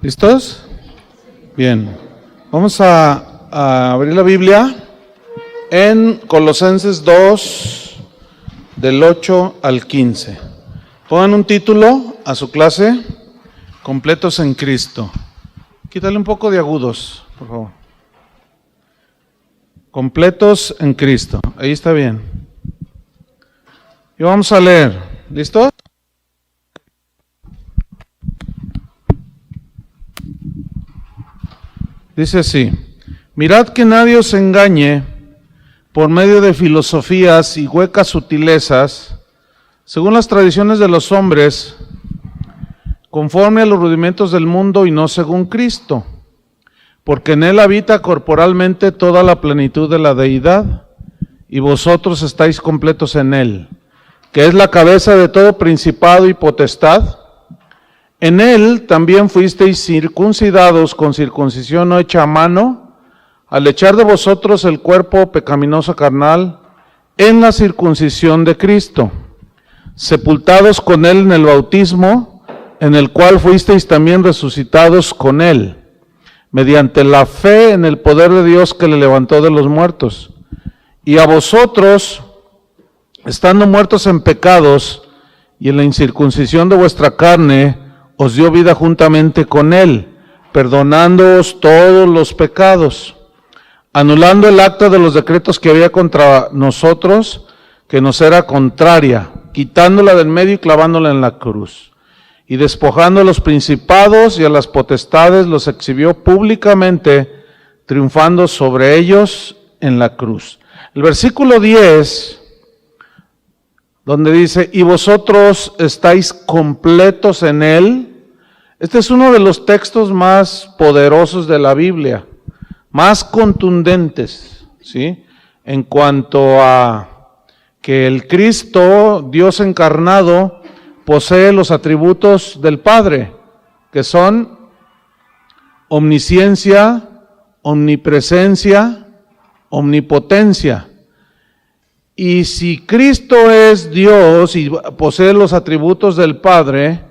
¿Listos? Bien. Vamos a abrir la Biblia en Colosenses 2, del 8 al 15. Pongan un título a su clase: Completos en Cristo. Quítale un poco de agudos, por favor. Completos en Cristo. Ahí está bien. Y vamos a leer. ¿Listos? Dice así: mirad que nadie os engañe por medio de filosofías y huecas sutilezas, según las tradiciones de los hombres, conforme a los rudimentos del mundo y no según Cristo, porque en él habita corporalmente toda la plenitud de la deidad, y vosotros estáis completos en él, que es la cabeza de todo principado y potestad. En él también fuisteis circuncidados con circuncisión no hecha a mano, al echar de vosotros el cuerpo pecaminoso carnal en la circuncisión de Cristo, sepultados con él en el bautismo, en el cual fuisteis también resucitados con él, mediante la fe en el poder de Dios que le levantó de los muertos. Y a vosotros, estando muertos en pecados y en la incircuncisión de vuestra carne, os dio vida juntamente con él, perdonándoos todos los pecados, anulando el acta de los decretos que había contra nosotros, que nos era contraria, quitándola del medio y clavándola en la cruz. Y despojando a los principados y a las potestades, los exhibió públicamente, triunfando sobre ellos en la cruz. El versículo 10, donde dice, y vosotros estáis completos en él. Este es uno de los textos más poderosos de la Biblia, más contundentes, ¿sí? En cuanto a que el Cristo, Dios encarnado, posee los atributos del Padre, que son omnisciencia, omnipresencia, omnipotencia. Y si Cristo es Dios y posee los atributos del Padre,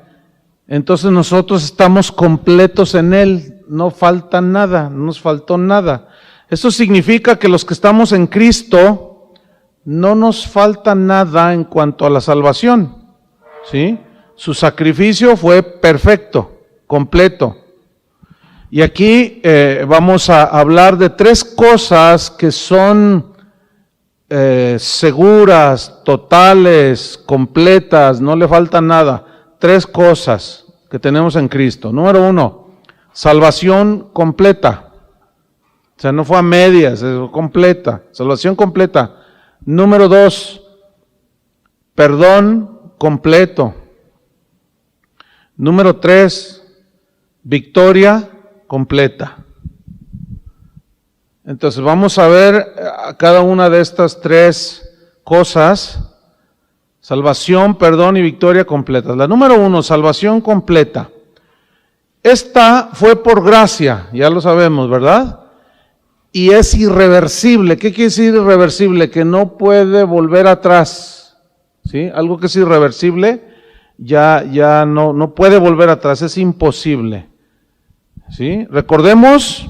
entonces nosotros estamos completos en él, no falta nada, no nos faltó nada. Eso significa que los que estamos en Cristo no nos falta nada en cuanto a la salvación, ¿sí? Su sacrificio fue perfecto, completo. Y aquí vamos a hablar de tres cosas que son seguras, totales, completas, no le falta nada. Tres cosas que tenemos en Cristo. Número 1, salvación completa. O sea, no fue a medias, es completa, salvación completa. Número 2, perdón completo. Número 3, victoria completa. Entonces vamos a ver a cada una de estas tres cosas: salvación, perdón y victoria completa. La número 1, salvación completa. Esta fue por gracia, ya lo sabemos, ¿verdad? Y es irreversible. ¿Qué quiere decir irreversible? Que no puede volver atrás, ¿sí? Algo que es irreversible ya no puede volver atrás, es imposible, ¿sí? Recordemos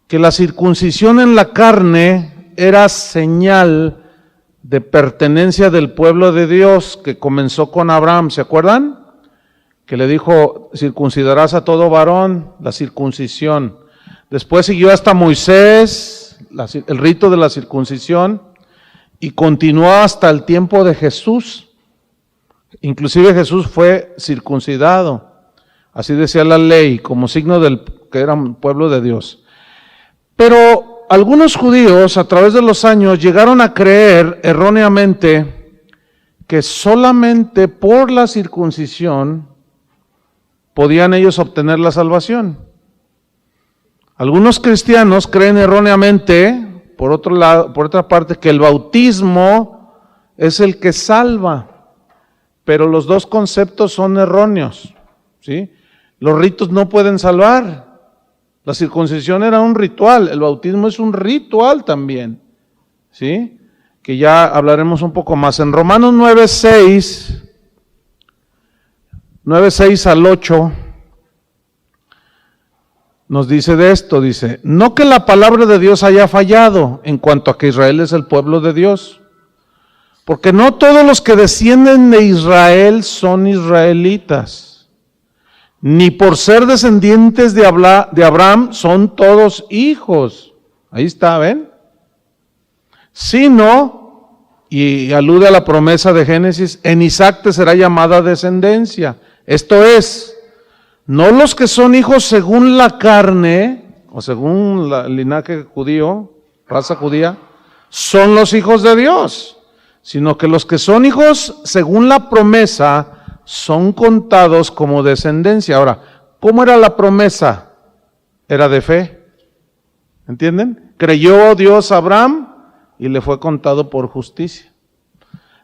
que la circuncisión en la carne era señal de pertenencia del pueblo de Dios, que comenzó con Abraham, ¿se acuerdan? Que le dijo, circuncidarás a todo varón, la circuncisión. Después siguió hasta Moisés, el rito de la circuncisión, y continuó hasta el tiempo de Jesús. Inclusive Jesús fue circuncidado, así decía la ley, como signo del que era un pueblo de Dios. Pero algunos judíos a través de los años llegaron a creer erróneamente que solamente por la circuncisión podían ellos obtener la salvación. Algunos cristianos creen erróneamente, por otra parte, que el bautismo es el que salva, pero los dos conceptos son erróneos, ¿sí? Los ritos no pueden salvar. La circuncisión era un ritual, el bautismo es un ritual también, ¿sí? Que ya hablaremos un poco más. En Romanos 9:6 al 8, nos dice de esto, dice, no que la palabra de Dios haya fallado en cuanto a que Israel es el pueblo de Dios, porque no todos los que descienden de Israel son israelitas, ni por ser descendientes de Abraham son todos hijos. Ahí está, ¿ven? Sino, y alude a la promesa de Génesis, en Isaac te será llamada descendencia. Esto es, no los que son hijos según la carne, o según el linaje judío, raza judía, son los hijos de Dios, sino que los que son hijos según la promesa son contados como descendencia. Ahora, ¿cómo era la promesa? Era de fe. ¿Entienden? Creyó Dios a Abraham y le fue contado por justicia.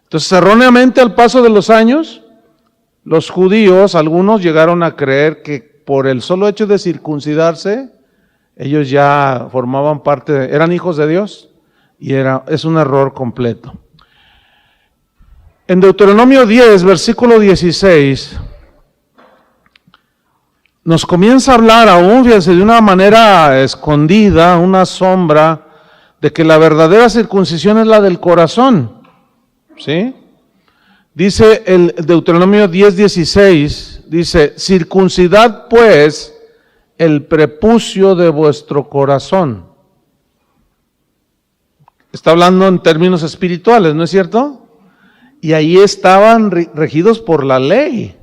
Entonces, erróneamente al paso de los años, los judíos, algunos llegaron a creer que por el solo hecho de circuncidarse, ellos ya formaban parte, eran hijos de Dios, y es un error completo. En Deuteronomio 10, versículo 16, nos comienza a hablar aún, fíjense, de una manera escondida, una sombra, de que la verdadera circuncisión es la del corazón, ¿sí? Dice el Deuteronomio 10:16, dice, circuncidad pues el prepucio de vuestro corazón. Está hablando en términos espirituales, ¿no es cierto? Y ahí estaban regidos por la ley.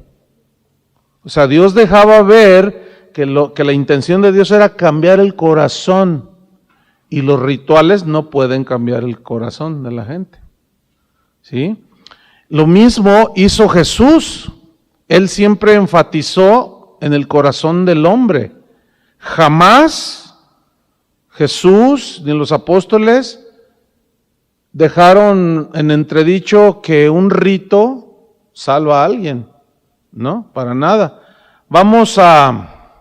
O sea, Dios dejaba ver que la intención de Dios era cambiar el corazón, y los rituales no pueden cambiar el corazón de la gente, ¿sí? Lo mismo hizo Jesús. Él siempre enfatizó en el corazón del hombre. Jamás Jesús ni los apóstoles dejaron en entredicho que un rito salva a alguien. No, para nada. Vamos a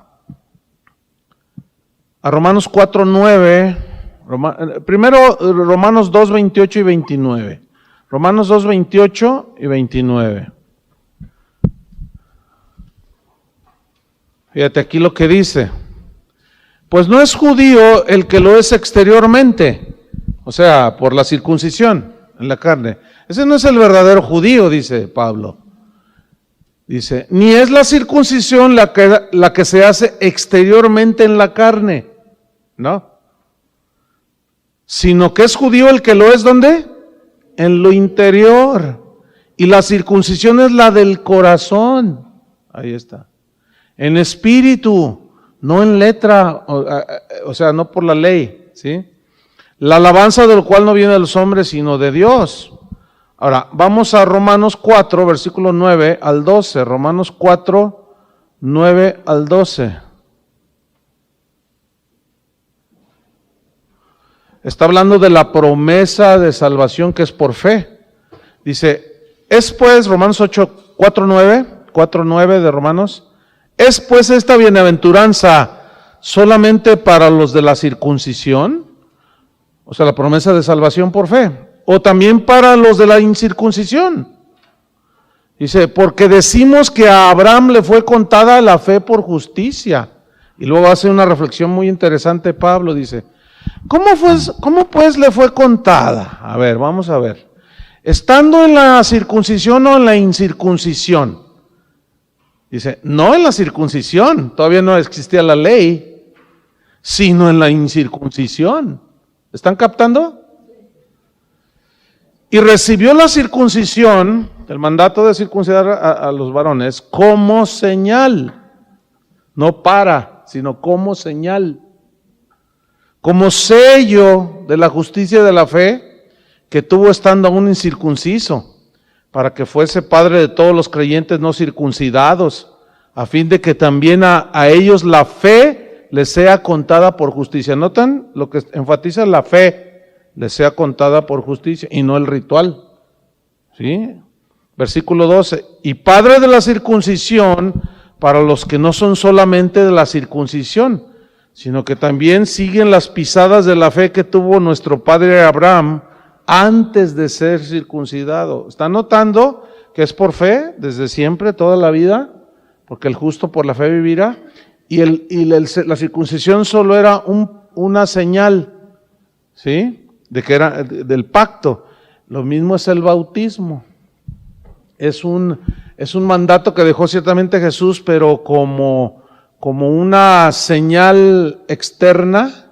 Romanos 4:9. Primero Romanos 2:28 y 29. Romanos 2:28 y 29. Fíjate aquí lo que dice. Pues no es judío el que lo es exteriormente, o sea, por la circuncisión en la carne. Ese no es el verdadero judío, dice Pablo. Dice, ni es la circuncisión la que se hace exteriormente en la carne, ¿no? Sino que es judío el que lo es, ¿dónde? En lo interior. Y la circuncisión es la del corazón. Ahí está. En espíritu, no en letra, o sea, no por la ley, ¿sí? La alabanza del cual no viene de los hombres, sino de Dios. Ahora, vamos a Romanos 4, versículo 9 al 12. Romanos 4, 9 al 12. Está hablando de la promesa de salvación que es por fe. Dice, es pues, Romanos 8, 4, 9 de Romanos, es pues esta bienaventuranza solamente para los de la circuncisión, o sea, la promesa de salvación por fe, o también para los de la incircuncisión. Dice, porque decimos que a Abraham le fue contada la fe por justicia. Y luego hace una reflexión muy interesante Pablo, dice, ¿cómo pues le fue contada? A ver, vamos a ver. ¿Estando en la circuncisión o en la incircuncisión? Dice, no en la circuncisión, todavía no existía la ley, sino en la incircuncisión. ¿Están captando? Y recibió la circuncisión, el mandato de circuncidar a los varones, como señal, no para, sino como señal, como sello de la justicia de la fe que tuvo estando aún incircunciso, para que fuese padre de todos los creyentes no circuncidados, a fin de que también a ellos la fe les sea contada por justicia. ¿Notan lo que enfatiza la fe? Les sea contada por justicia y no el ritual. ¿Sí? Versículo 12. Y padre de la circuncisión para los que no son solamente de la circuncisión, sino que también siguen las pisadas de la fe que tuvo nuestro padre Abraham antes de ser circuncidado. ¿Están notando que es por fe desde siempre, toda la vida? Porque el justo por la fe vivirá. la circuncisión solo era una señal, ¿sí? De que era del pacto. Lo mismo es el bautismo. Es un mandato que dejó ciertamente Jesús, pero como una señal externa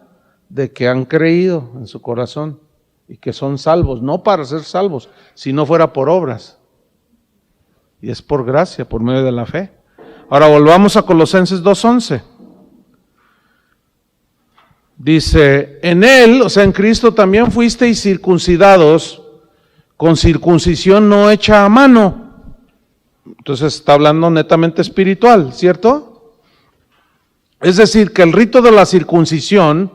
de que han creído en su corazón y que son salvos, no para ser salvos, si no fuera por obras. Y es por gracia, por medio de la fe. Ahora volvamos a Colosenses 2:11. Dice, en Él, o sea, en Cristo también fuisteis circuncidados con circuncisión no hecha a mano. Entonces está hablando netamente espiritual, ¿cierto? Es decir, que el rito de la circuncisión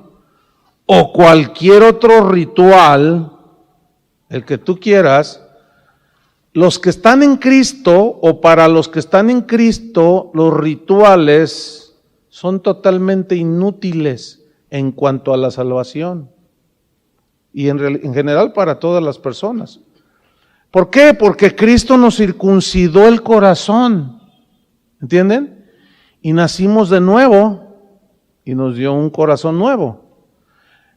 o cualquier otro ritual, el que tú quieras, los que están en Cristo o para los que están en Cristo, los rituales son totalmente inútiles en cuanto a la salvación y en general para todas las personas. ¿Por qué? Porque Cristo nos circuncidó el corazón, ¿entienden? Y nacimos de nuevo y nos dio un corazón nuevo.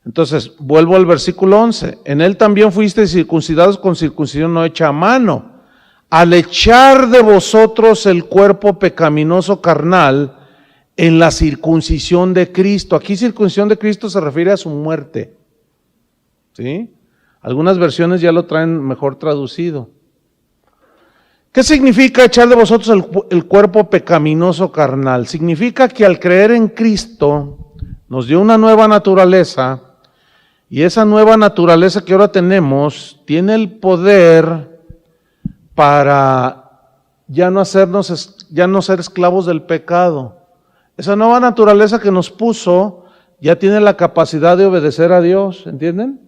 Entonces, vuelvo al versículo 11. En Él también fuisteis circuncidados con circuncisión no hecha a mano, al echar de vosotros el cuerpo pecaminoso carnal en la circuncisión de Cristo. Aquí circuncisión de Cristo se refiere a su muerte, ¿sí? Algunas versiones ya lo traen mejor traducido. ¿Qué significa echar de vosotros el cuerpo pecaminoso carnal? Significa que al creer en Cristo nos dio una nueva naturaleza, y esa nueva naturaleza que ahora tenemos tiene el poder para ya no ser esclavos del pecado. Esa nueva naturaleza que nos puso ya tiene la capacidad de obedecer a Dios, ¿entienden?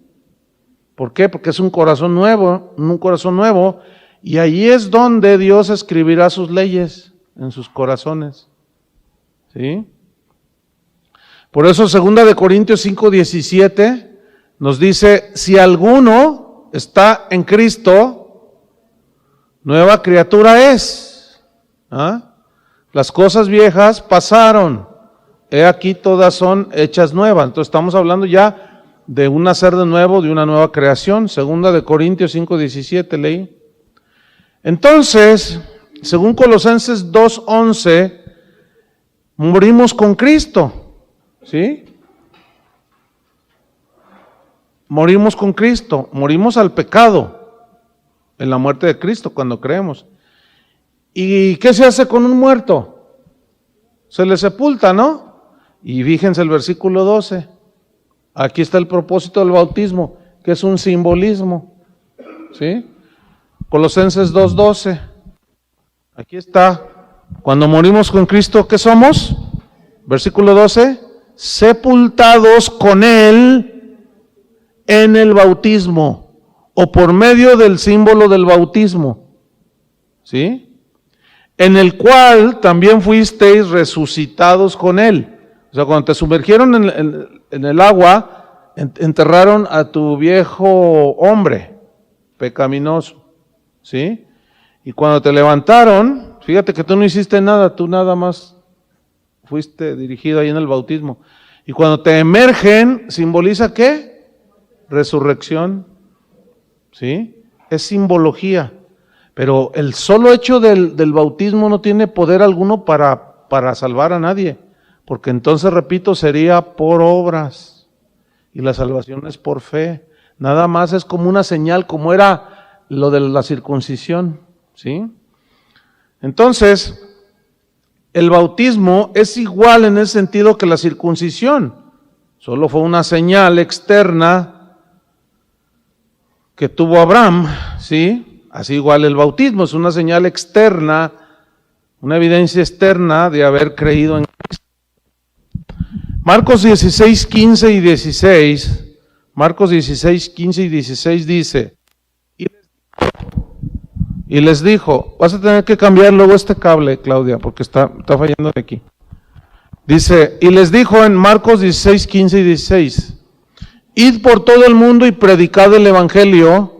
¿Por qué? Porque es un corazón nuevo, y ahí es donde Dios escribirá sus leyes en sus corazones, ¿sí? Por eso 2 Corintios 5:17 nos dice, si alguno está en Cristo, nueva criatura es. ¿Ah? Las cosas viejas pasaron, he aquí todas son hechas nuevas. Entonces estamos hablando ya de un nacer de nuevo, de una nueva creación. 2 Corintios 5:17 leí. Entonces, según Colosenses 2:11, morimos con Cristo, ¿sí? Morimos con Cristo, morimos al pecado en la muerte de Cristo cuando creemos. ¿Y qué se hace con un muerto? Se le sepulta, ¿no? Y fíjense el versículo 12. Aquí está el propósito del bautismo, que es un simbolismo, ¿sí? Colosenses 2:12. Aquí está. Cuando morimos con Cristo, ¿qué somos? Versículo 12. Sepultados con Él en el bautismo, o por medio del símbolo del bautismo, ¿sí? En el cual también fuisteis resucitados con Él. O sea, cuando te sumergieron en el agua, enterraron a tu viejo hombre pecaminoso, ¿sí? Y cuando te levantaron, fíjate que tú no hiciste nada, tú nada más fuiste dirigido ahí en el bautismo. Y cuando te emergen, ¿simboliza qué? Resurrección, ¿sí? Es simbología, pero el solo hecho del bautismo no tiene poder alguno para salvar a nadie, porque entonces, repito, sería por obras, y la salvación es por fe. Nada más es como una señal, como era lo de la circuncisión, ¿sí? Entonces, el bautismo es igual en ese sentido que la circuncisión, solo fue una señal externa que tuvo Abraham, ¿sí? Así igual el bautismo es una señal externa, una evidencia externa de haber creído en Cristo. Marcos 16:15 y 16, Marcos 16:15 y 16 dice, y les dijo, vas a tener que cambiar luego este cable, Claudia, porque está fallando de aquí. Dice, y les dijo en Marcos 16:15 y 16, id por todo el mundo y predicad el evangelio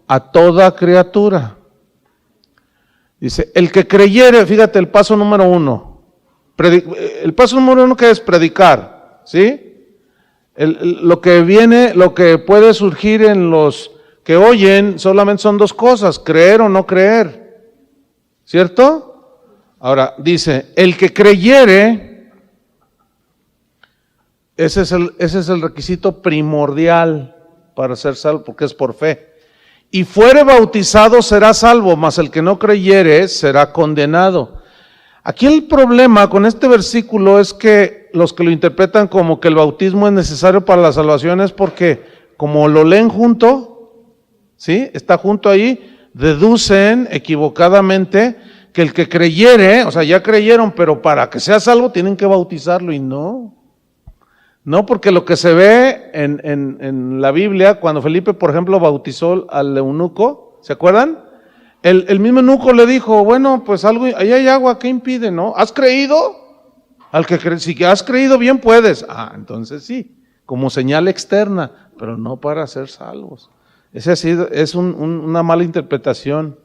a toda criatura. Dice, el que creyere, fíjate el paso número 1, El paso número 1 que es predicar, ¿sí? Lo que viene, lo que puede surgir en los que oyen solamente son dos cosas, creer o no creer, ¿cierto? Ahora, dice, el que creyere, ese es el requisito primordial para ser salvo, porque es por fe. Y fuere bautizado será salvo, mas el que no creyere será condenado. Aquí el problema con este versículo es que los que lo interpretan como que el bautismo es necesario para la salvación es porque como lo leen junto, ¿sí? Está junto ahí, deducen equivocadamente que el que creyere, o sea, ya creyeron, pero para que sea salvo tienen que bautizarlo y no. No, porque lo que se ve en la Biblia, cuando Felipe, por ejemplo, bautizó al eunuco, ¿se acuerdan? El mismo eunuco le dijo, bueno, pues algo, ahí hay agua, ¿qué impide, no? ¿Has creído? Si has creído bien puedes. Entonces sí, como señal externa, pero no para ser salvos. Ese es una mala interpretación.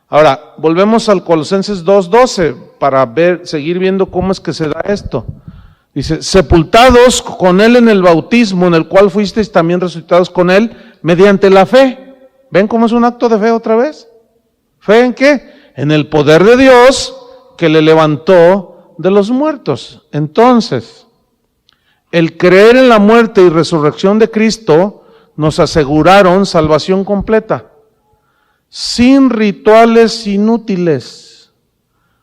Ahora, volvemos al Colosenses 2:12 para seguir viendo cómo es que se da esto. Dice, sepultados con él en el bautismo, en el cual fuisteis también resucitados con él, mediante la fe. ¿Ven cómo es un acto de fe otra vez? ¿Fe en qué? En el poder de Dios que le levantó de los muertos. Entonces, el creer en la muerte y resurrección de Cristo nos aseguraron salvación completa, sin rituales inútiles,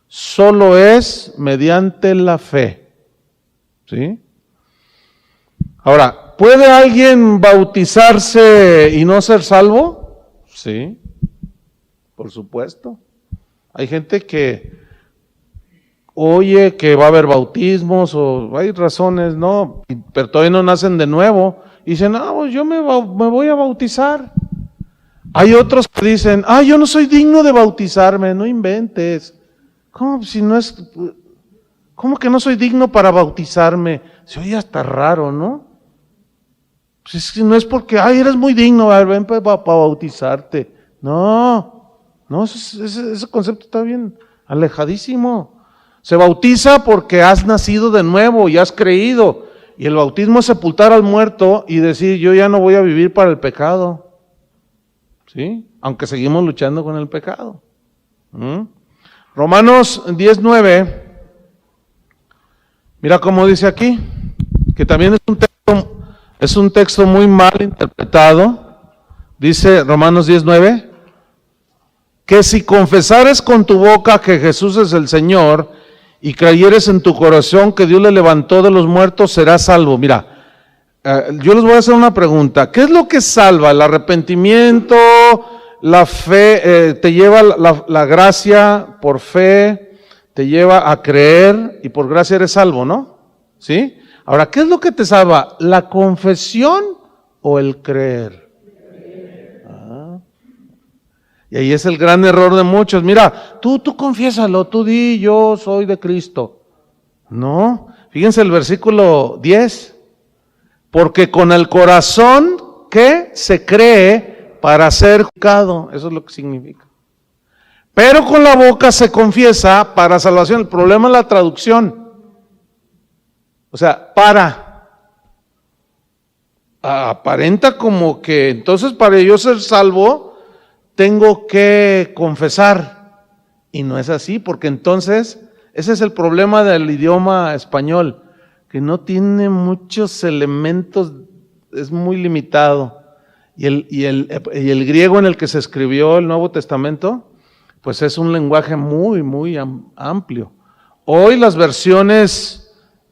solo es mediante la fe. ¿Sí? Ahora, ¿puede alguien bautizarse y no ser salvo? Sí, por supuesto. Hay gente que oye que va a haber bautismos o hay razones, ¿no? Pero todavía no nacen de nuevo. Y dicen, pues yo me voy a bautizar. Hay otros que dicen, yo no soy digno de bautizarme, no inventes. ¿Cómo si no es... ¿Cómo que no soy digno para bautizarme? Se oye hasta raro, ¿no? Pues es que no es porque, eres muy digno, ven para bautizarte. No, ese concepto está bien alejadísimo. Se bautiza porque has nacido de nuevo y has creído. Y el bautismo es sepultar al muerto y decir, yo ya no voy a vivir para el pecado. ¿Sí? Aunque seguimos luchando con el pecado. Romanos 10:9. Mira cómo dice aquí, que también es un texto muy mal interpretado. Dice Romanos 10:9, que si confesares con tu boca que Jesús es el Señor y creyeres en tu corazón que Dios le levantó de los muertos, serás salvo. Mira, yo les voy a hacer una pregunta. ¿Qué es lo que salva? ¿El arrepentimiento? ¿La fe? ¿Te lleva la gracia por fe? Te lleva a creer y por gracia eres salvo, ¿no? ¿Sí? Ahora, ¿qué es lo que te salva? ¿La confesión o el creer? Y ahí es el gran error de muchos. Mira, tú confiésalo, tú di, yo soy de Cristo. No, fíjense el versículo 10. Porque con el corazón, ¿qué? Se cree para ser juzgado. Eso es lo que significa. Pero con la boca se confiesa para salvación. El problema es la traducción. O sea, aparenta como que entonces para yo ser salvo tengo que confesar. Y no es así, porque entonces ese es el problema del idioma español, que no tiene muchos elementos, es muy limitado. Y el griego en el que se escribió el Nuevo Testamento, pues es un lenguaje muy, muy amplio. Hoy las versiones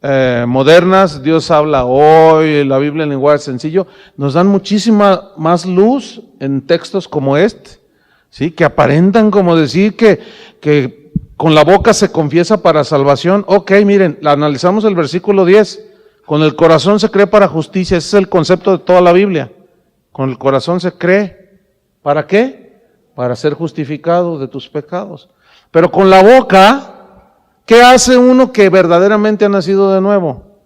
modernas, Dios habla hoy, la Biblia en lenguaje sencillo, nos dan muchísima más luz en textos como este, ¿sí? Que aparentan como decir que con la boca se confiesa para salvación. Ok, miren, analizamos el versículo 10. Con el corazón se cree para justicia. Ese es el concepto de toda la Biblia. Con el corazón se cree. ¿Para qué? Para ser justificado de tus pecados. Pero con la boca, ¿qué hace uno que verdaderamente ha nacido de nuevo?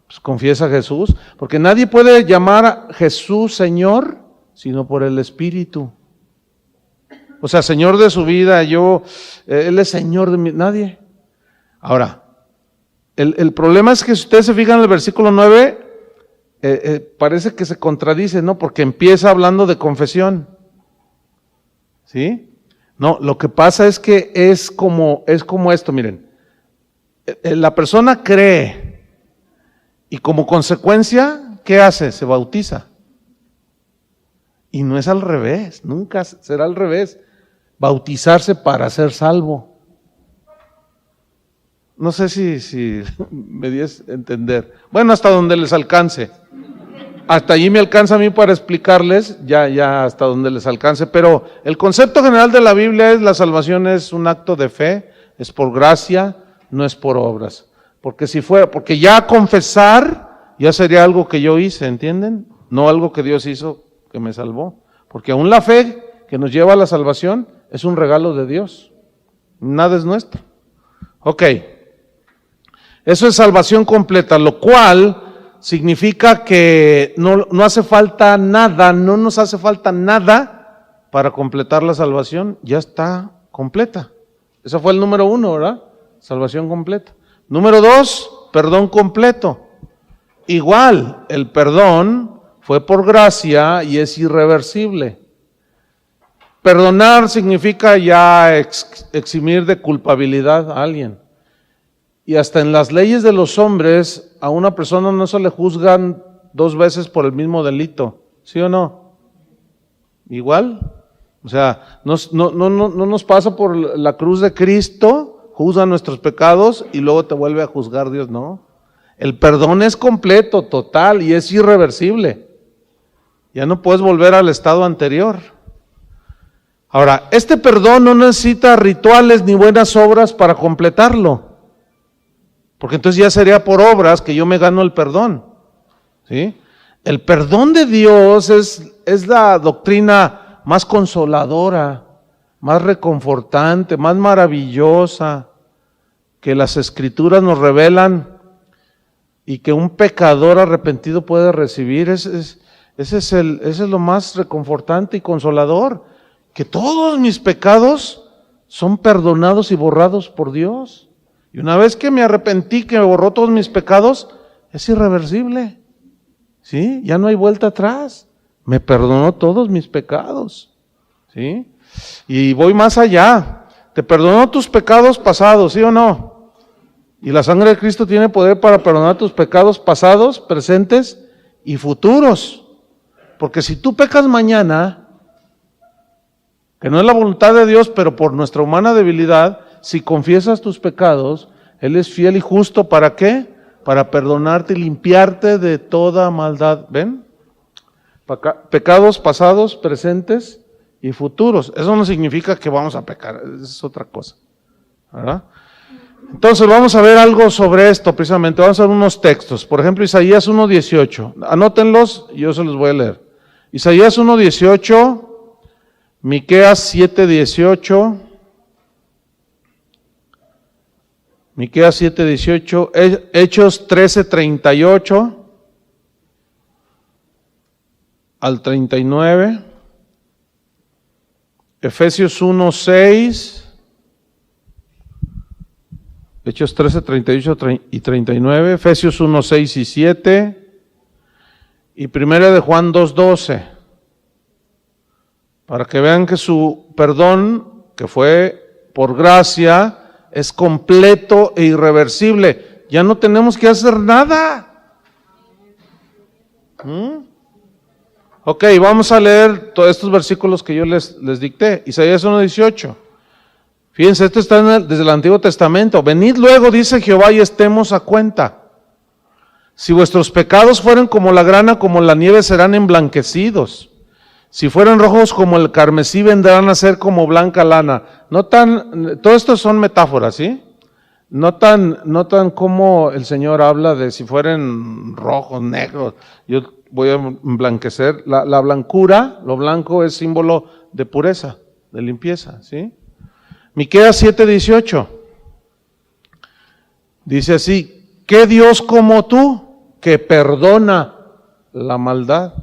Pues confiesa a Jesús, porque nadie puede llamar a Jesús Señor, sino por el Espíritu. O sea, Señor de su vida, Él es Señor de nadie. Ahora, El problema es que si ustedes se fijan en el versículo 9, parece que se contradice, ¿no? Porque empieza hablando de confesión. ¿Sí? No, lo que pasa es que es como esto, miren. La persona cree y como consecuencia, ¿qué hace? Se bautiza. Y no es al revés, nunca será al revés. Bautizarse para ser salvo. No sé si me dies a entender. Bueno, hasta donde les alcance. Hasta allí me alcanza a mí para explicarles, ya hasta donde les alcance. Pero el concepto general de la Biblia es: la salvación es un acto de fe, es por gracia, no es por obras. Porque ya confesar ya sería algo que yo hice, ¿entienden? No algo que Dios hizo que me salvó. Porque aún la fe que nos lleva a la salvación es un regalo de Dios. Nada es nuestro. Ok. Eso es salvación completa, lo cual significa que no hace falta nada, no nos hace falta nada para completar la salvación, ya está completa. Ese fue el número 1, ¿verdad? Salvación completa. Número 2, perdón completo. Igual, el perdón fue por gracia y es irreversible. Perdonar significa ya eximir de culpabilidad a alguien. Y hasta en las leyes de los hombres, a una persona no se le juzgan 2 veces por el mismo delito, ¿sí o no? Igual, o sea, no nos pasa por la cruz de Cristo, juzga nuestros pecados y luego te vuelve a juzgar Dios, no. El perdón es completo, total y es irreversible. Ya no puedes volver al estado anterior. Ahora, este perdón no necesita rituales ni buenas obras para completarlo. Porque entonces ya sería por obras que yo me gano el perdón. ¿Sí? El perdón de Dios es la doctrina más consoladora, más reconfortante, más maravillosa que las Escrituras nos revelan y que un pecador arrepentido puede recibir. Ese es lo más reconfortante y consolador, que todos mis pecados son perdonados y borrados por Dios. Y una vez que me arrepentí, que me borró todos mis pecados, es irreversible. ¿Sí? Ya no hay vuelta atrás. Me perdonó todos mis pecados. ¿Sí? Y voy más allá. Te perdonó tus pecados pasados, ¿sí o no? Y la sangre de Cristo tiene poder para perdonar tus pecados pasados, presentes y futuros. Porque si tú pecas mañana, que no es la voluntad de Dios, pero por nuestra humana debilidad, si confiesas tus pecados, Él es fiel y justo, ¿para qué? Para perdonarte y limpiarte de toda maldad. ¿Ven? Pecados pasados, presentes y futuros. Eso no significa que vamos a pecar, es otra cosa, ¿verdad? Entonces vamos a ver algo sobre esto precisamente. Vamos a ver unos textos. Por ejemplo, Isaías 1:18. Anótenlos, yo se los voy a leer. Isaías 1:18, Miqueas 7:18, Miqueas 7:18, Hechos 13:38 al 39, Efesios 1:6, Hechos 13:38 y 39, Efesios 1:6 y 7, y Primera de Juan 2:12, para que vean que su perdón, que fue por gracia, es completo e irreversible. Ya no tenemos que hacer nada. Ok, vamos a leer todos estos versículos que yo les dicté. Isaías 1:18. Fíjense, esto está desde el Antiguo Testamento. Venid luego, dice Jehová, y estemos a cuenta. Si vuestros pecados fueren como la grana, como la nieve, serán emblanquecidos. Si fueran rojos como el carmesí, vendrán a ser como blanca lana. Todo esto son metáforas, ¿sí? Notan cómo el Señor habla de si fueran rojos, negros. Yo voy a emblanquecer. La blancura, lo blanco es símbolo de pureza, de limpieza, ¿sí? Miqueas 7:18. Dice así: ¿qué Dios como tú que perdona la maldad?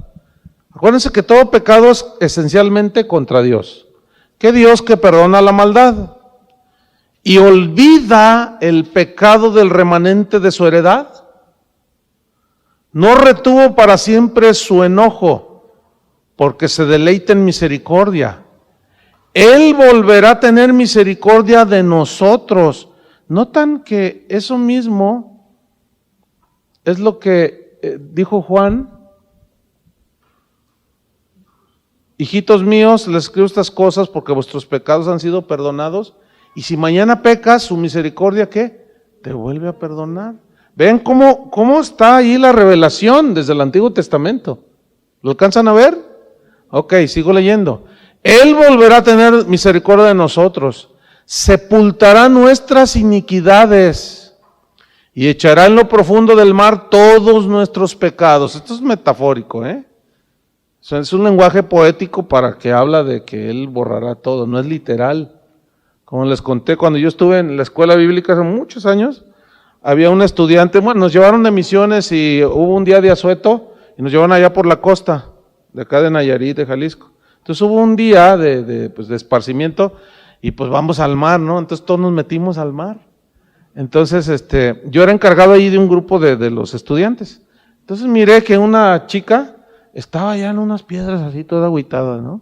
Acuérdense que todo pecado es esencialmente contra Dios. ¿Qué Dios que perdona la maldad? y olvida el pecado del remanente de su heredad. No retuvo para siempre su enojo, porque se deleita en misericordia. Él volverá a tener misericordia de nosotros. ¿Notan que eso mismo es lo que dijo Juan? Hijitos míos, les escribo estas cosas porque vuestros pecados han sido perdonados. Y si mañana pecas, su misericordia, ¿qué? Te vuelve a perdonar. Ven cómo está ahí la revelación desde el Antiguo Testamento. ¿Lo alcanzan a ver? Ok, sigo leyendo. Él volverá a tener misericordia de nosotros, sepultará nuestras iniquidades y echará en lo profundo del mar todos nuestros pecados. Esto es metafórico, ¿eh? O sea, es un lenguaje poético para que habla de que Él borrará todo, no es literal. Como les conté, cuando yo estuve en la escuela bíblica hace muchos años, había un estudiante, bueno, nos llevaron de misiones y hubo un día de asueto y nos llevaron allá por la costa, de acá de Nayarit, de Jalisco. Entonces hubo un día de esparcimiento y pues vamos al mar, ¿no? Entonces todos nos metimos al mar. Entonces yo era encargado ahí de un grupo de los estudiantes. Entonces miré que una chica estaba allá en unas piedras así toda agüitada, ¿no?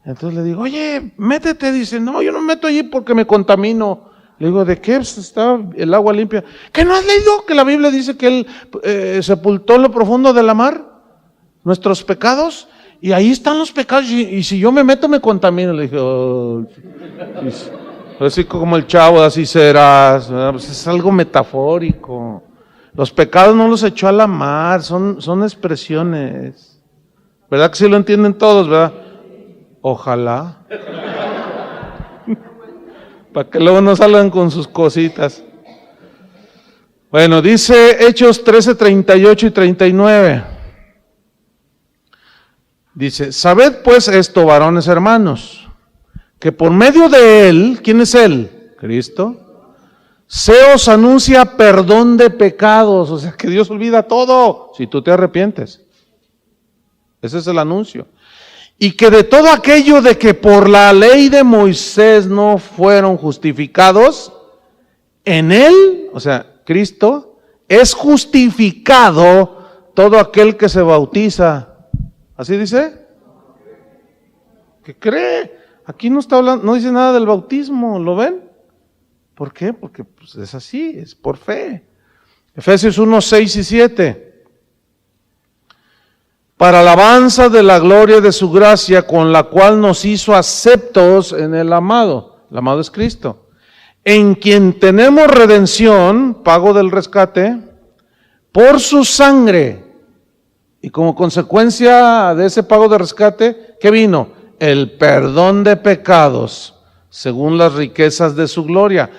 Entonces le digo, oye, métete. Dice, no, yo no me meto allí porque me contamino. Le digo, ¿de qué? Pues está el agua limpia. ¿Que no has leído que la Biblia dice que Él sepultó en lo profundo de la mar nuestros pecados? Y ahí están los pecados, y si yo me meto me contamino. Le dije, oh, así como el Chavo, así serás. Pues es algo metafórico. Los pecados no los echó a la mar, son expresiones. ¿Verdad que sí lo entienden todos, verdad? Ojalá. Para que luego no salgan con sus cositas. Bueno, dice Hechos 13, 38 y 39. Dice, sabed pues esto, varones hermanos, que por medio de Él, ¿quién es Él? Cristo. Se os anuncia perdón de pecados, o sea que Dios olvida todo si tú te arrepientes. Ese es el anuncio. Y que de todo aquello de que por la ley de Moisés no fueron justificados, en Él, o sea, Cristo, es justificado todo aquel que se bautiza. ¿Así dice? ¿Qué cree? Aquí no está hablando, no dice nada del bautismo, ¿lo ven? ¿Por qué? Porque pues, es así, es por fe. Efesios 1, 6 y 7. Para alabanza de la gloria de su gracia, con la cual nos hizo aceptos en el amado. El amado es Cristo. En quien tenemos redención, pago del rescate, por su sangre. Y como consecuencia de ese pago de rescate, ¿qué vino? El perdón de pecados, según las riquezas de su gloria.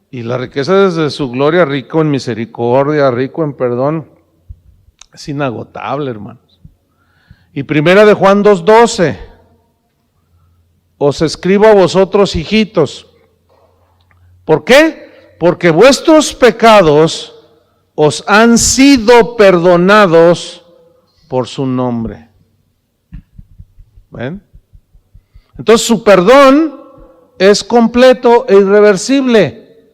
Y las riquezas de su gloria, rico en misericordia, rico en perdón, es inagotable, hermanos. Y primera de Juan 2:12, os escribo a vosotros, hijitos. ¿Por qué? Porque vuestros pecados os han sido perdonados por su nombre. ¿Ven? Entonces su perdón es completo e irreversible.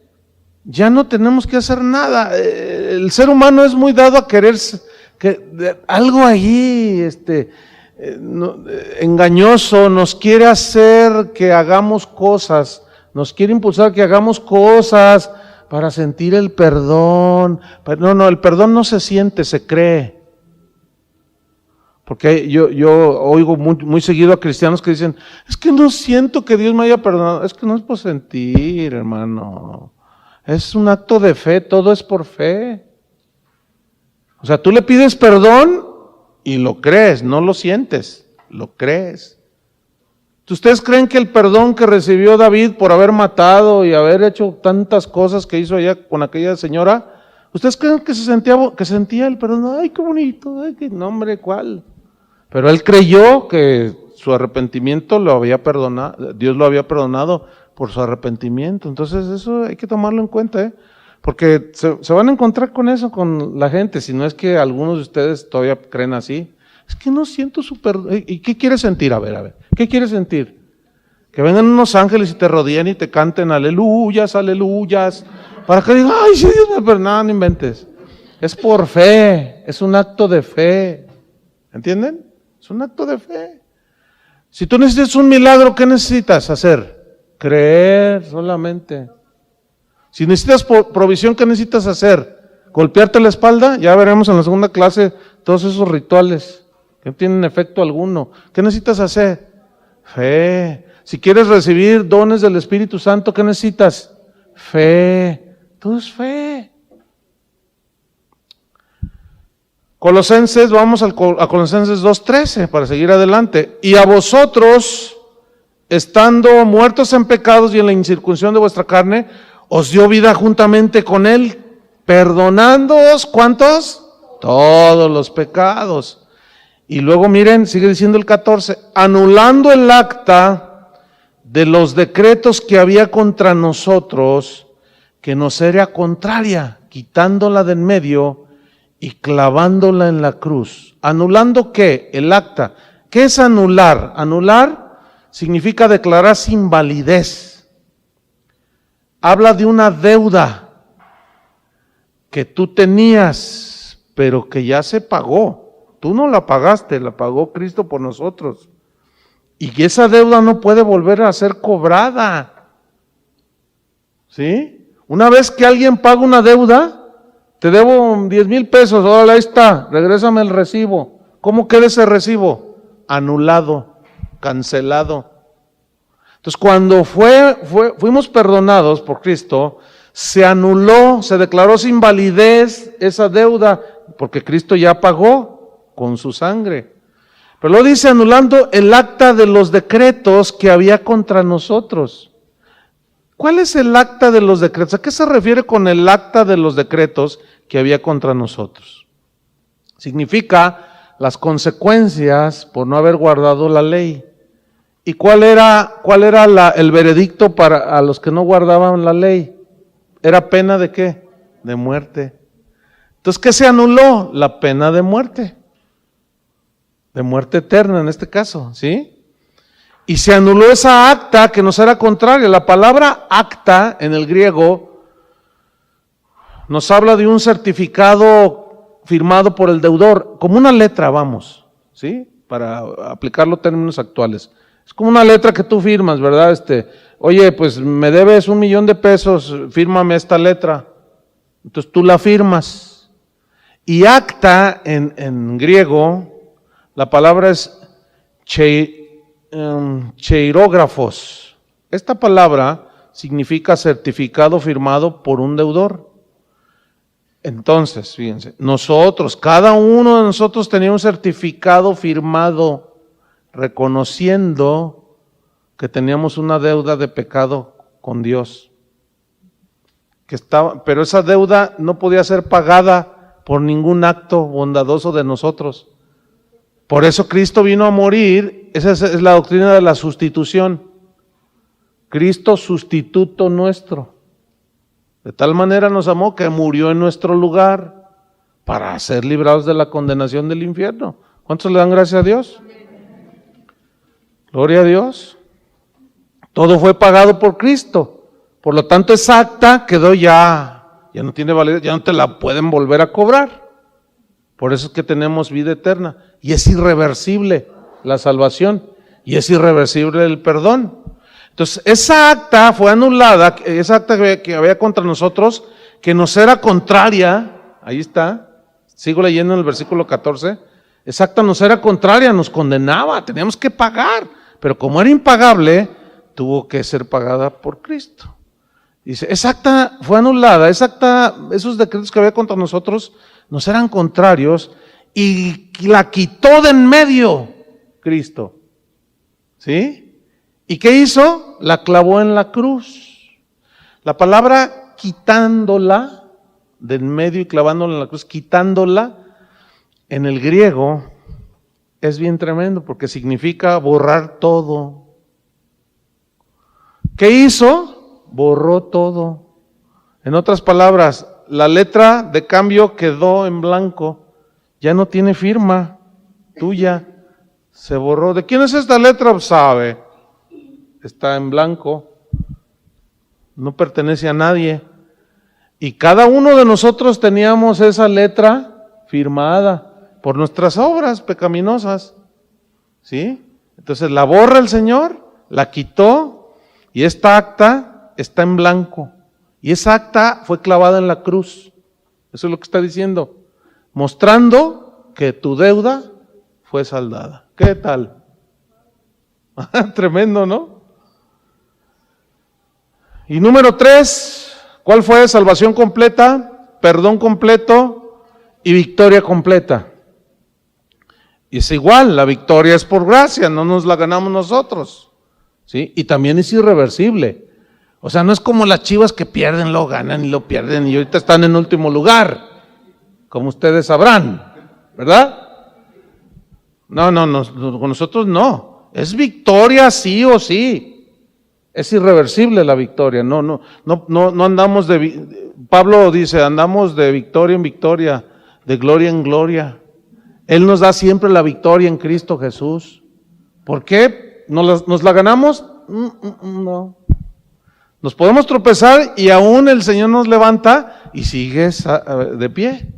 Ya no tenemos que hacer nada. El ser humano es muy dado a querer algo allí engañoso, nos quiere hacer que hagamos cosas, nos quiere impulsar que hagamos cosas para sentir el perdón. No, el perdón no se siente, se cree. Porque yo oigo muy seguido a cristianos que dicen, es que no siento que Dios me haya perdonado. Es que no es por sentir, hermano. Es un acto de fe, todo es por fe. O sea, tú le pides perdón y lo crees, no lo sientes, lo crees. ¿Ustedes creen que el perdón que recibió David por haber matado y haber hecho tantas cosas que hizo allá con aquella señora, ustedes creen que sentía el perdón? Ay, qué bonito, ay, qué nombre, ¿cuál? Pero él creyó que su arrepentimiento lo había perdonado, Dios lo había perdonado por su arrepentimiento. Entonces eso hay que tomarlo en cuenta, porque se van a encontrar con eso con la gente, si no es que algunos de ustedes todavía creen así. Es que no siento su perdón. ¿Y qué quiere sentir? A ver, ¿qué quiere sentir? Que vengan unos ángeles y te rodeen y te canten aleluyas, aleluyas, para que digan, ay, sí, Dios me perdona, no inventes. Es por fe, es un acto de fe. ¿Entienden? Es un acto de fe. Si tú necesitas un milagro, ¿qué necesitas hacer? Creer solamente. Si necesitas provisión, ¿qué necesitas hacer? ¿Golpearte la espalda? Ya veremos en la segunda clase todos esos rituales que no tienen efecto alguno. ¿Qué necesitas hacer? Fe. Si quieres recibir dones del Espíritu Santo, ¿qué necesitas? Fe. Todo es fe. Colosenses, vamos a Colosenses 2:13 para seguir adelante. Y a vosotros, estando muertos en pecados y en la incircuncisión de vuestra carne, os dio vida juntamente con Él, perdonándoos, ¿cuántos? Todos los pecados. Y luego miren, sigue diciendo el 14, anulando el acta de los decretos que había contra nosotros, que nos era contraria, quitándola de en medio y clavándola en la cruz. ¿Anulando qué? El acta. ¿Qué es anular? Anular significa declarar sin validez. Habla de una deuda que tú tenías, pero que ya se pagó. Tú no la pagaste, la pagó Cristo por nosotros. Y que esa deuda no puede volver a ser cobrada. ¿Sí? Una vez que alguien paga una deuda, te debo 10,000 pesos, ahora ahí está, regrésame el recibo. ¿Cómo queda ese recibo? Anulado, cancelado. Entonces cuando fuimos perdonados por Cristo, se anuló, se declaró sin validez esa deuda, porque Cristo ya pagó con su sangre. Pero lo dice anulando el acta de los decretos que había contra nosotros. ¿Cuál es el acta de los decretos? ¿A qué se refiere con el acta de los decretos que había contra nosotros? Significa las consecuencias por no haber guardado la ley. ¿Y cuál era el veredicto para a los que no guardaban la ley? ¿Era pena de qué? De muerte. Entonces, ¿qué se anuló? La pena de muerte. De muerte eterna en este caso, ¿sí? Y se anuló esa acta que nos era contraria. La palabra acta en el griego nos habla de un certificado firmado por el deudor, como una letra, vamos, ¿sí? Para aplicarlo a términos actuales. Es como una letra que tú firmas, ¿verdad? Oye, pues me debes 1,000,000 de pesos, fírmame esta letra. Entonces tú la firmas. Y acta en griego, la palabra es cheirógrafos. Esta palabra significa certificado firmado por un deudor. Entonces, fíjense, cada uno de nosotros tenía un certificado firmado reconociendo que teníamos una deuda de pecado con Dios. Pero esa deuda no podía ser pagada por ningún acto bondadoso de nosotros. Por eso Cristo vino a morir. Esa es la doctrina de la sustitución. Cristo sustituto nuestro. De tal manera nos amó que murió en nuestro lugar para ser librados de la condenación del infierno. ¿Cuántos le dan gracias a Dios? Gloria a Dios. Todo fue pagado por Cristo. Por lo tanto, esa acta quedó ya no tiene validez, ya no te la pueden volver a cobrar. Por eso es que tenemos vida eterna. Y es irreversible la salvación. Y es irreversible el perdón. Entonces, esa acta fue anulada, esa acta que había contra nosotros, que nos era contraria, ahí está, sigo leyendo en el versículo 14, esa acta nos era contraria, nos condenaba, teníamos que pagar, pero como era impagable, tuvo que ser pagada por Cristo. Dice, esa acta fue anulada, esos decretos que había contra nosotros nos eran contrarios y la quitó de en medio Cristo. ¿Sí? ¿Y qué hizo? La clavó en la cruz. La palabra quitándola de en medio y clavándola en la cruz, quitándola en el griego es bien tremendo porque significa borrar todo. ¿Qué hizo? Borró todo. En otras palabras, la letra de cambio quedó en blanco, ya no tiene firma tuya, se borró. ¿De quién es esta letra? Sabe. está en blanco, no pertenece a nadie. Y cada uno de nosotros teníamos esa letra firmada por nuestras obras pecaminosas, ¿sí? Entonces la borra el Señor, la quitó, y esta acta está en blanco. Y esa acta fue clavada en la cruz. Eso es lo que está diciendo, mostrando que tu deuda fue saldada. ¿Qué tal? Tremendo, ¿no? Y número 3, ¿cuál fue? Salvación completa, perdón completo y victoria completa. Y es igual, la victoria es por gracia, no nos la ganamos nosotros, ¿sí? Y también es irreversible. O sea, no es como las Chivas que pierden, lo ganan y lo pierden y ahorita están en último lugar, como ustedes sabrán, ¿verdad? No, con nosotros no. Es victoria sí o sí. Es irreversible la victoria. No andamos Pablo dice, andamos de victoria en victoria, de gloria en gloria. Él nos da siempre la victoria en Cristo Jesús. ¿Por qué? ¿Nos la ganamos? No. Nos podemos tropezar y aún el Señor nos levanta y sigues de pie.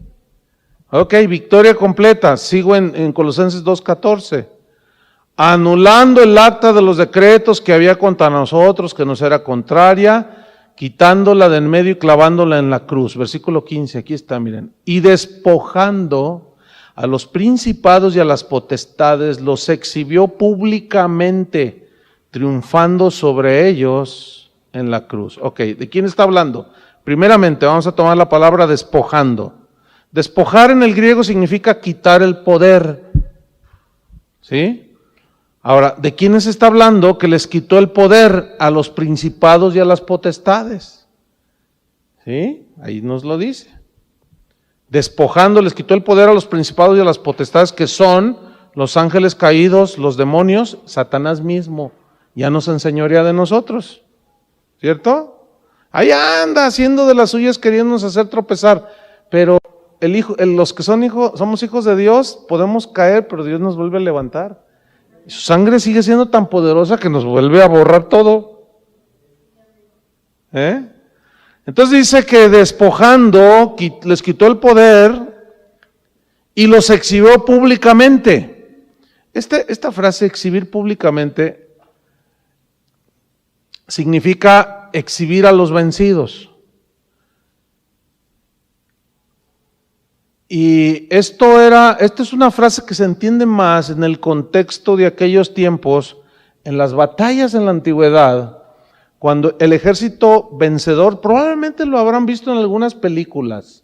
Ok, victoria completa. Sigo en Colosenses 2:14. Anulando el acta de los decretos que había contra nosotros, que nos era contraria, quitándola de en medio y clavándola en la cruz. Versículo 15, aquí está, miren. Y despojando a los principados y a las potestades, los exhibió públicamente, triunfando sobre ellos en la cruz. Ok, ¿de quién está hablando? Primeramente, vamos a tomar la palabra despojando. Despojar en el griego significa quitar el poder, ¿sí? Ahora, ¿de quiénes está hablando que les quitó el poder? A los principados y a las potestades. ¿Sí? Ahí nos lo dice. Despojando, les quitó el poder a los principados y a las potestades, que son los ángeles caídos, los demonios, Satanás mismo. Ya nos enseñorea de nosotros, ¿cierto? Ahí anda haciendo de las suyas, queriéndonos hacer tropezar. Pero los que somos hijos de Dios, podemos caer, pero Dios nos vuelve a levantar. Su sangre sigue siendo tan poderosa que nos vuelve a borrar todo. Entonces dice que despojando, les quitó el poder y los exhibió públicamente. Esta frase, exhibir públicamente, significa exhibir a los vencidos. Y esta es una frase que se entiende más en el contexto de aquellos tiempos, en las batallas en la antigüedad, cuando el ejército vencedor, probablemente lo habrán visto en algunas películas,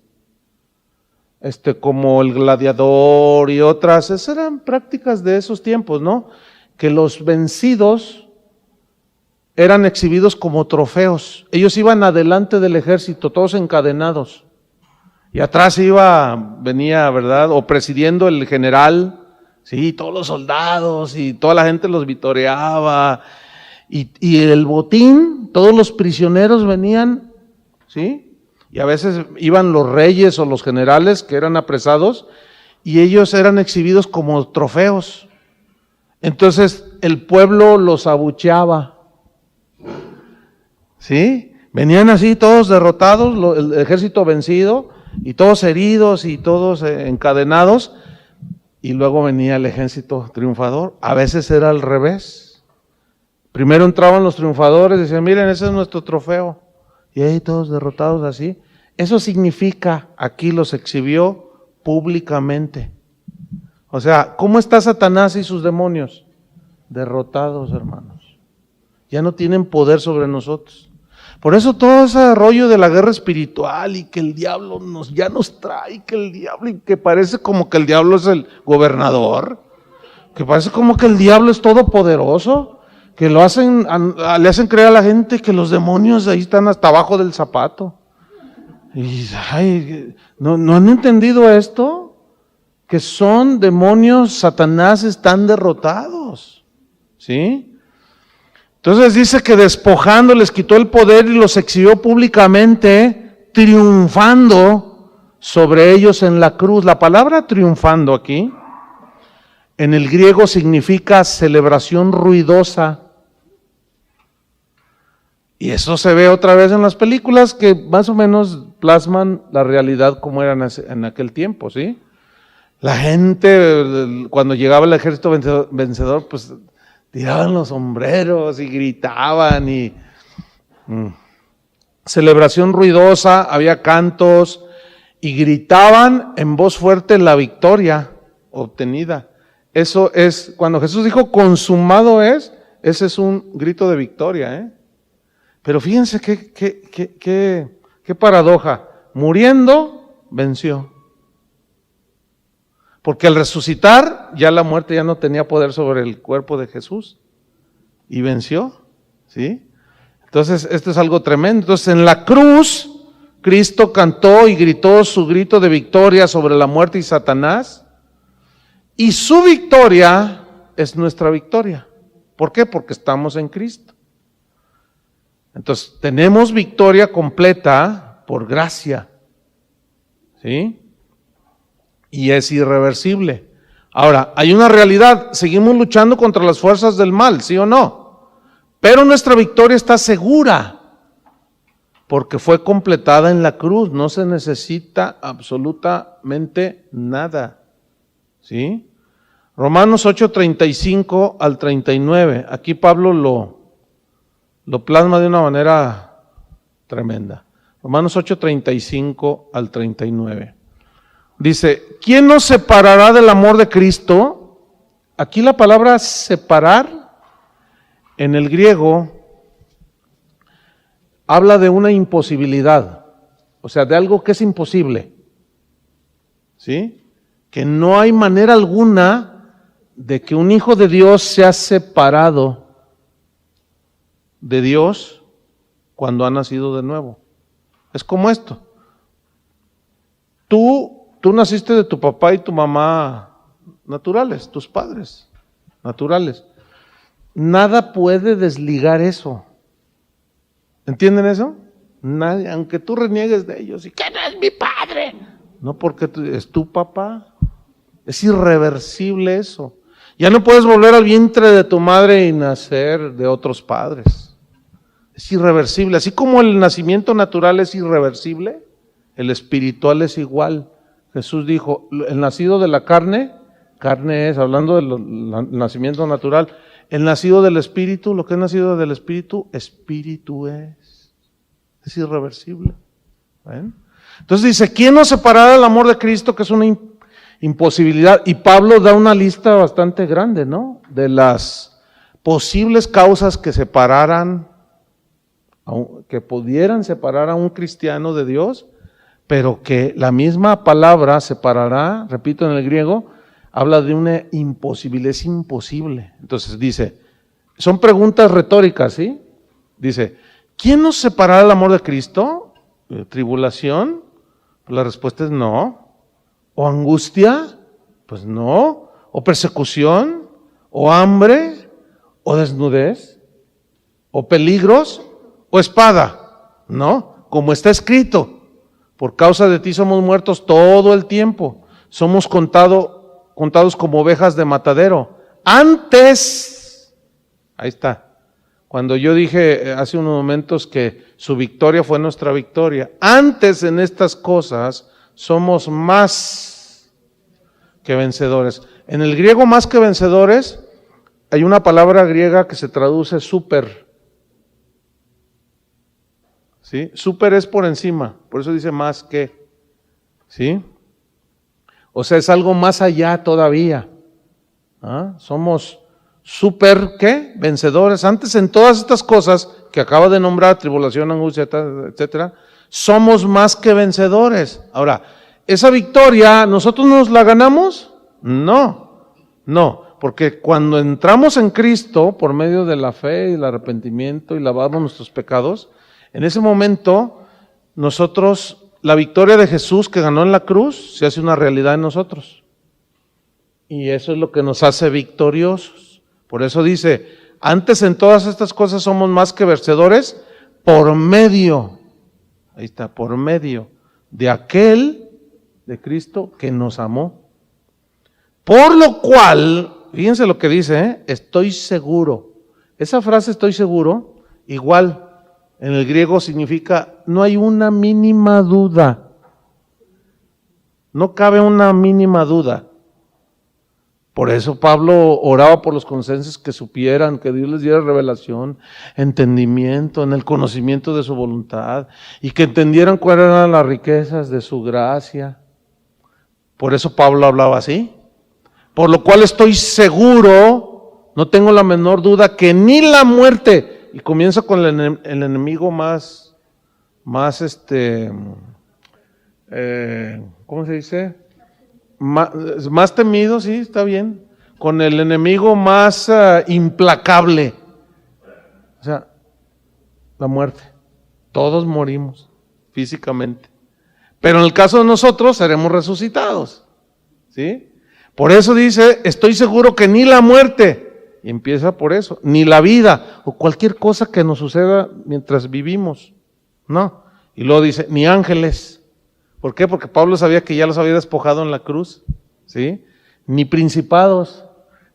como El Gladiador y otras, esas eran prácticas de esos tiempos, ¿no? Que los vencidos eran exhibidos como trofeos. Ellos iban adelante del ejército, todos encadenados. Y atrás venía, ¿verdad? O presidiendo el general, sí, todos los soldados y toda la gente los vitoreaba. Y el botín, todos los prisioneros venían, ¿sí? Y a veces iban los reyes o los generales que eran apresados y ellos eran exhibidos como trofeos. Entonces el pueblo los abucheaba, ¿sí? Venían así todos derrotados, el ejército vencido, y todos heridos y todos encadenados, y luego venía el ejército triunfador. A veces era al revés. Primero entraban los triunfadores y decían, miren, ese es nuestro trofeo, y ahí todos derrotados así. Eso significa, aquí los exhibió públicamente. O sea, ¿cómo está Satanás y sus demonios? Derrotados, hermanos. Ya no tienen poder sobre nosotros. Por eso todo ese rollo de la guerra espiritual y que el diablo ya nos trae, que el diablo, y que parece como que el diablo es el gobernador, que parece como que el diablo es todopoderoso, que le hacen creer a la gente que los demonios ahí están hasta abajo del zapato. Y ¿no han entendido esto? Que son demonios, Satanás están derrotados, ¿sí? Entonces dice que despojando les quitó el poder y los exhibió públicamente, triunfando sobre ellos en la cruz. La palabra triunfando aquí, en el griego significa celebración ruidosa. Y eso se ve otra vez en las películas que más o menos plasman la realidad como era en aquel tiempo, ¿sí? La gente, cuando llegaba el ejército vencedor, pues tiraban los sombreros y gritaban y celebración ruidosa, había cantos y gritaban en voz fuerte la victoria obtenida. Eso es, cuando Jesús dijo consumado es, ese es un grito de victoria, ¿eh? Pero fíjense qué paradoja. Muriendo, venció. Porque al resucitar, ya la muerte ya no tenía poder sobre el cuerpo de Jesús. Y venció, ¿sí? Entonces, esto es algo tremendo. Entonces, en la cruz, Cristo cantó y gritó su grito de victoria sobre la muerte y Satanás. Y su victoria es nuestra victoria. ¿Por qué? Porque estamos en Cristo. Entonces, tenemos victoria completa por gracia, ¿sí? Y es irreversible. Ahora, hay una realidad, seguimos luchando contra las fuerzas del mal, ¿sí o no? Pero nuestra victoria está segura, porque fue completada en la cruz, no se necesita absolutamente nada, ¿sí? Romanos 8:35 al 39, aquí Pablo lo plasma de una manera tremenda. Romanos 8:35 al 39. Dice, ¿quién nos separará del amor de Cristo? Aquí la palabra separar en el griego habla de una imposibilidad, o sea, de algo que es imposible, ¿sí? Que no hay manera alguna de que un hijo de Dios sea separado de Dios cuando ha nacido de nuevo. Es como esto. Tú naciste de tu papá y tu mamá naturales, tus padres naturales. Nada puede desligar eso. ¿Entienden eso? Nadie, aunque tú reniegues de ellos y que no es mi padre. No, porque es tu papá. Es irreversible eso. Ya no puedes volver al vientre de tu madre y nacer de otros padres. Es irreversible. Así como el nacimiento natural es irreversible, el espiritual es igual. Jesús dijo, el nacido de la carne es, hablando del nacimiento natural, el nacido del espíritu, lo que es nacido del espíritu, espíritu es. Es irreversible. ¿Ven? Entonces dice, ¿quién nos separará del amor de Cristo? Que es una imposibilidad. Y Pablo da una lista bastante grande, ¿no? De las posibles causas que separaran, que pudieran separar a un cristiano de Dios, pero que la misma palabra separará, repito en el griego, habla de una imposibilidad, es imposible. Entonces dice, son preguntas retóricas, ¿sí? Dice, ¿quién nos separará del amor de Cristo? ¿Tribulación? Pues la respuesta es no. ¿O angustia? Pues no. ¿O persecución? ¿O hambre? ¿O desnudez? ¿O peligros? ¿O espada? No, como está escrito. Por causa de ti somos muertos todo el tiempo. Somos contados como ovejas de matadero. Antes, ahí está. Cuando yo dije hace unos momentos que su victoria fue nuestra victoria. Antes en estas cosas somos más que vencedores. En el griego más que vencedores hay una palabra griega que se traduce super. ¿Sí? Super es por encima, por eso dice más que, ¿sí? O sea, es algo más allá todavía. ¿Ah? Somos super, ¿qué? Vencedores. Antes en todas estas cosas que acaba de nombrar, tribulación, angustia, etcétera, somos más que vencedores. Ahora, ¿esa victoria nosotros nos la ganamos? No, porque cuando entramos en Cristo por medio de la fe y el arrepentimiento y lavamos nuestros pecados, en ese momento, nosotros, la victoria de Jesús que ganó en la cruz, se hace una realidad en nosotros. Y eso es lo que nos hace victoriosos. Por eso dice, antes en todas estas cosas somos más que vencedores por medio, ahí está, por medio de aquel, de Cristo, que nos amó. Por lo cual, fíjense lo que dice, estoy seguro. Esa frase estoy seguro, igual, en el griego significa no hay una mínima duda. No cabe una mínima duda. Por eso Pablo oraba por los colosenses que supieran, que Dios les diera revelación, entendimiento, en el conocimiento de su voluntad y que entendieran cuáles eran las riquezas de su gracia. Por eso Pablo hablaba así. Por lo cual estoy seguro, no tengo la menor duda, que ni la muerte, y comienza con el enemigo más ¿cómo se dice? Más temido, sí, está bien, con el enemigo más implacable, o sea, la muerte. Todos morimos físicamente, pero en el caso de nosotros seremos resucitados, ¿sí? Por eso dice, estoy seguro que ni la muerte, y empieza por eso, ni la vida, o cualquier cosa que nos suceda mientras vivimos, no, y luego dice, ni ángeles. ¿Por qué? Porque Pablo sabía que ya los había despojado en la cruz, ¿sí? Ni principados,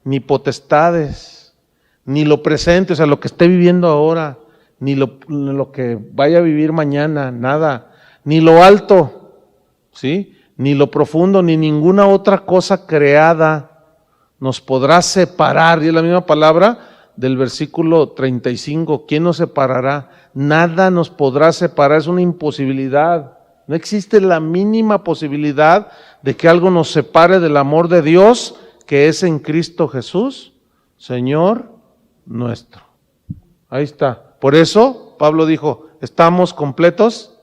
ni potestades, ni lo presente, o sea, lo que esté viviendo ahora, ni lo que vaya a vivir mañana, nada, ni lo alto, ¿sí? Ni lo profundo, ni ninguna otra cosa creada nos podrá separar, y es la misma palabra del versículo 35, ¿quién nos separará? Nada nos podrá separar, es una imposibilidad. No existe la mínima posibilidad de que algo nos separe del amor de Dios que es en Cristo Jesús, Señor nuestro. Ahí está. Por eso Pablo dijo, estamos completos